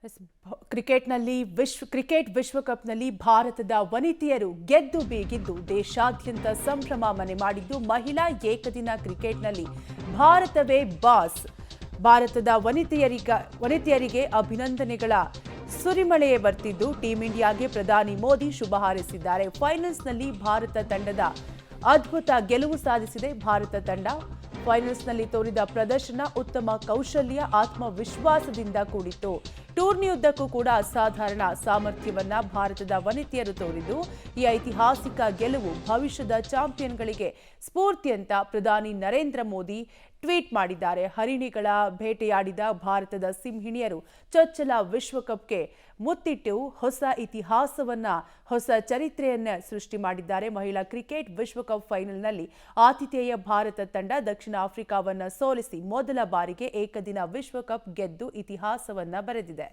S, cricket ವಿಶ್ವಕಪ್ನಲ್ಲಿ ಭಾರತದ ವನಿತೆಯರು ಗೆದ್ದು ಬೀಗಿದ್ದು ದೇಶಾದ್ಯಂತ ಸಂಭ್ರಮ ಮನೆ ಮಾಡಿದ್ದು ಮಹಿಳಾ ಏಕದಿನ ಕ್ರಿಕೆಟ್ನಲ್ಲಿ ಭಾರತವೇ ಬಾಸ್. ಭಾರತದ ವನಿತೆಯರಿಗೆ ಅಭಿನಂದನೆಗಳ ಸುರಿಮಳೆಯೇ ಬರ್ತಿದ್ದು ಟೀಂ ಇಂಡಿಯಾಗೆ ಪ್ರಧಾನಿ ಮೋದಿ ಶುಭ ಹಾರೈಸಿದ್ದಾರೆ. ಫೈನಲ್ಸ್ನಲ್ಲಿ ಭಾರತ ತಂಡದ ಅದ್ಭುತ ಗೆಲುವು ಸಾಧಿಸಿದೆ. ಭಾರತ ತಂಡ ಫೈನಲ್ಸ್ನಲ್ಲಿ ತೋರಿದ ಪ್ರದರ್ಶನ ಉತ್ತಮ ಕೌಶಲ್ಯ ಆತ್ಮವಿಶ್ವಾಸದಿಂದ ಕೂಡಿತ್ತು. ಟೂರ್ನಿಯುದ್ದಕ್ಕೂ ಕೂಡ ಅಸಾಧಾರಣ ಸಾಮರ್ಥ್ಯವನ್ನ ಭಾರತದ ವನಿತೆಯರು ತೋರಿದ್ದು ಈ ಐತಿಹಾಸಿಕ ಗೆಲುವು ಭವಿಷ್ಯದ ಚಾಂಪಿಯನ್ಗಳಿಗೆ ಸ್ಫೂರ್ತಿ ಅಂತ ಪ್ರಧಾನಿ ನರೇಂದ್ರ ಮೋದಿ ಟ್ವೀಟ್ ಮಾಡಿದ್ದಾರೆ. ಹರಿಣಿಗಳ ಬೇಟೆಯಾಡಿದ ಭಾರತದ ಸಿಂಹಿಣಿಯರು ಚೊಚ್ಚಲ ವಿಶ್ವಕಪ್ಗೆ ಮುತ್ತಿಟ್ಟು ಹೊಸ ಇತಿಹಾಸವನ್ನ ಹೊಸ ಚರಿತ್ರೆಯನ್ನ ಸೃಷ್ಟಿ ಮಾಡಿದ್ದಾರೆ. ಮಹಿಳಾ ಕ್ರಿಕೆಟ್ ವಿಶ್ವಕಪ್ ಫೈನಲ್ನಲ್ಲಿ ಆತಿಥೇಯ ಭಾರತ ತಂಡ ದಕ್ಷಿಣ ಆಫ್ರಿಕಾವನ್ನ ಸೋಲಿಸಿ ಮೊದಲ ಬಾರಿಗೆ ಏಕದಿನ ವಿಶ್ವಕಪ್ ಗೆದ್ದು ಇತಿಹಾಸವನ್ನ ಬರೆದಿದೆ.